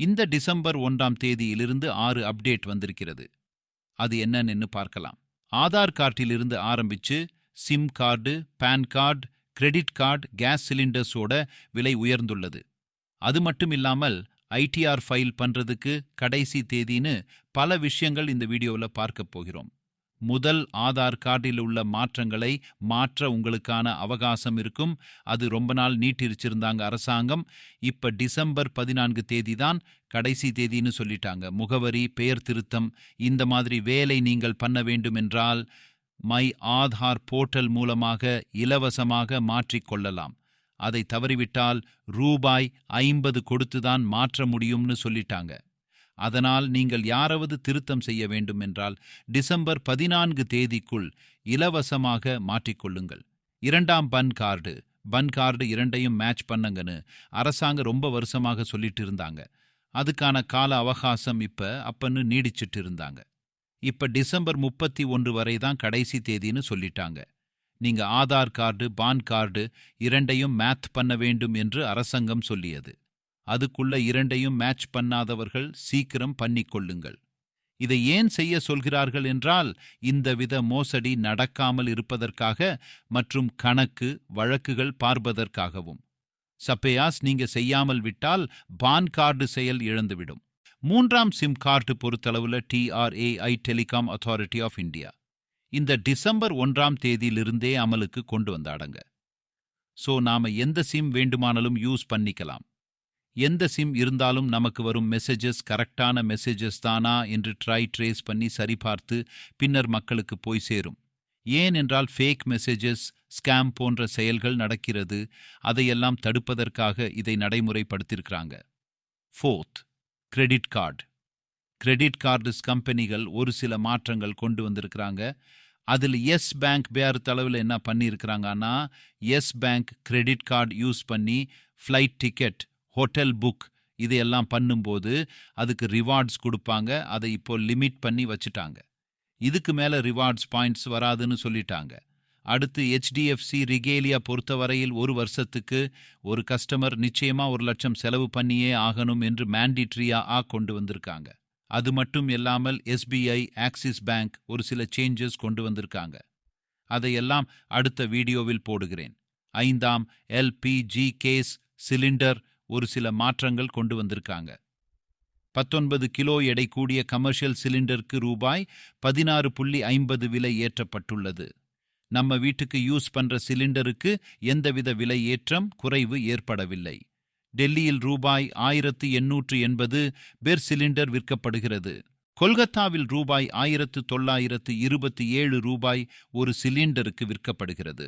இந்த டிசம்பர் 1ஆம் தேதியிலிருந்து 6 அப்டேட் வந்திருக்கிறது. அது என்னன்னு பார்க்கலாம். ஆதார் கார்டிலிருந்து ஆரம்பிச்சு sim card, PAN card, credit card, gas சிலிண்டர்ஸோட விலை உயர்ந்துள்ளது. அது மட்டும் இல்லாமல் ஐடிஆர் ஃபைல் பண்றதுக்கு கடைசி தேதின்னு பல விஷயங்கள் இந்த வீடியோவில் பார்க்க போகிறோம். முதல் ஆதார் கார்டில் உள்ள மாற்றங்களை மாற்ற உங்களுக்கான அவகாசம் இருக்கும். அது ரொம்ப நாள் நீட்டிருச்சிருந்தாங்க அரசாங்கம். இப்ப டிசம்பர் 14 தேதி தான் கடைசி தேதின்னு சொல்லிட்டாங்க. முகவரி, பெயர் திருத்தம் இந்த மாதிரி வேலை நீங்கள் பண்ண வேண்டும் என்றால் மை ஆதார் போர்ட்டல் மூலமாக இலவசமாக மாற்றிக்கொள்ளலாம். அதை தவறிவிட்டால் ரூபாய் 50 கொடுத்துதான் மாற்ற முடியும்னு சொல்லிட்டாங்க. அதனால் நீங்கள் யாராவது திருத்தம் செய்ய வேண்டும் என்றால் டிசம்பர் 14 தேதிக்குள் இலவசமாக மாற்றிக்கொள்ளுங்கள். 2ஆம் பன் கார்டு இரண்டையும் மேட்ச் பண்ணுங்கன்னு அரசாங்கம் ரொம்ப வருஷமாக சொல்லிட்டு இருந்தாங்க. அதுக்கான கால அவகாசம் அப்பன்னு நீடிச்சிட்டு இருந்தாங்க. இப்ப டிசம்பர் 31 வரை தான் கடைசி தேதின்னு சொல்லிட்டாங்க. நீங்க ஆதார் கார்டு, பான் கார்டு இரண்டையும் மேட்ச் பண்ண வேண்டும் என்று அரசாங்கம் சொல்லியது. அதுக்குள்ள இரண்டையும் மேட்ச் பண்ணாதவர்கள் சீக்கிரம் பண்ணிக்கொள்ளுங்கள். இதை ஏன் செய்ய சொல்கிறார்கள் என்றால் இந்த வித மோசடி நடக்காமல் இருப்பதற்காக மற்றும் கணக்கு வழக்குகள் பார்ப்பதற்காகவும். சப்பேயாஸ் நீங்க செய்யாமல் விட்டால் பான் கார்டு செயல் இழந்துவிடும். 3ஆம் சிம் கார்டு பொறுத்தளவுல TRAI telecom authority of India இந்த டிசம்பர் 1ஆம் தேதியிலிருந்தே அமலுக்கு கொண்டு வந்தாடங்க. சோ நாம எந்த சிம் வேண்டுமானாலும் யூஸ் பண்ணிக்கலாம். எந்த சிம் இருந்தாலும் நமக்கு வரும் மெசேஜஸ் கரெக்டான மெசேஜஸ் தானா என்று ட்ரேஸ் பண்ணி சரிபார்த்து பின்னர் மக்களுக்கு போய் சேரும். ஏன் என்றால் ஃபேக் மெசேஜஸ், ஸ்கேம் போன்ற செயல்கள் நடக்கிறது. அதையெல்லாம் தடுப்பதற்காக இதை நடைமுறைப்படுத்தியிருக்கிறாங்க. 4th, கிரெடிட் கார்டு கம்பெனிகள் ஒரு சில மாற்றங்கள் கொண்டு வந்திருக்கிறாங்க. அதில் எஸ் பேங்க் பேரத்தளவில் என்ன பண்ணியிருக்கிறாங்கன்னா, Yes Bank credit card use பண்ணி ஃப்ளைட் டிக்கெட், ஹோட்டல் புக் இதையெல்லாம் பண்ணும்போது அதுக்கு ரிவார்ட்ஸ் கொடுப்பாங்க. அதை இப்போ லிமிட் பண்ணி வச்சுட்டாங்க. இதுக்கு மேலே ரிவார்ட்ஸ் பாயிண்ட்ஸ் வராதுன்னு சொல்லிட்டாங்க. அடுத்து HDFC ரிகேலியா பொறுத்தவரையில் ஒரு வருஷத்துக்கு ஒரு கஸ்டமர் நிச்சயமா 1 லட்சம் செலவு பண்ணியே ஆகணும் என்று மேண்டிட்ரியா கொண்டு வந்திருக்காங்க. அது மட்டும் இல்லாமல் SBI, ஆக்சிஸ் பேங்க் ஒரு சில சேஞ்சஸ் கொண்டு வந்திருக்காங்க. அதையெல்லாம் அடுத்த வீடியோவில் போடுகிறேன். 5ஆம் LPG கேஸ் சிலிண்டர் ஒரு சில மாற்றங்கள் கொண்டு வந்திருக்காங்க. 19 கிலோ எடை கூடிய கமர்ஷியல் சிலிண்டருக்கு ரூபாய் 16.50 விலை ஏற்றப்பட்டுள்ளது. நம்ம வீட்டுக்கு யூஸ் பண்ற சிலிண்டருக்கு எந்தவித விலை ஏற்றம் குறைவு ஏற்படவில்லை. டெல்லியில் ரூபாய் 1880 பெர் சிலிண்டர் விற்கப்படுகிறது. கொல்கத்தாவில் ரூபாய் 1927 ரூபாய் ஒரு சிலிண்டருக்கு விற்கப்படுகிறது.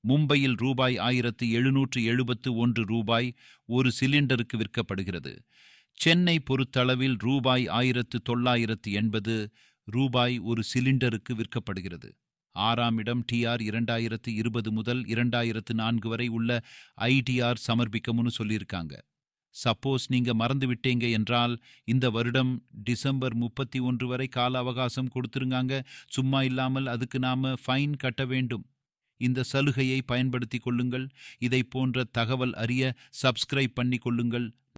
மும்பையில் ரூபாய் 1771 ரூபாய் ஒரு சிலிண்டருக்கு விற்கப்படுகிறது. சென்னை பொறுத்தளவில் ரூபாய் 1980 ரூபாய் ஒரு சிலிண்டருக்கு விற்கப்படுகிறது. 6ஆம் இடம் TR 2020 முதல் 2004 வரை உள்ள ITR சமர்ப்பிக்கணும்னு சொல்லியிருக்காங்க. சப்போஸ் நீங்க மறந்து விட்டீங்க என்றால் இந்த வருடம் டிசம்பர் 31 வரை கால அவகாசம் கொடுத்துருங்காங்க. சும்மா இல்லாமல் அதுக்கு நாம ஃபைன் கட்ட வேண்டும். இந்த சலுகையை பயன்படுத்திக் கொள்ளுங்கள். இதை போன்ற தகவல் அறிய சப்ஸ்கிரைப் பண்ணி கொள்ளுங்கள்.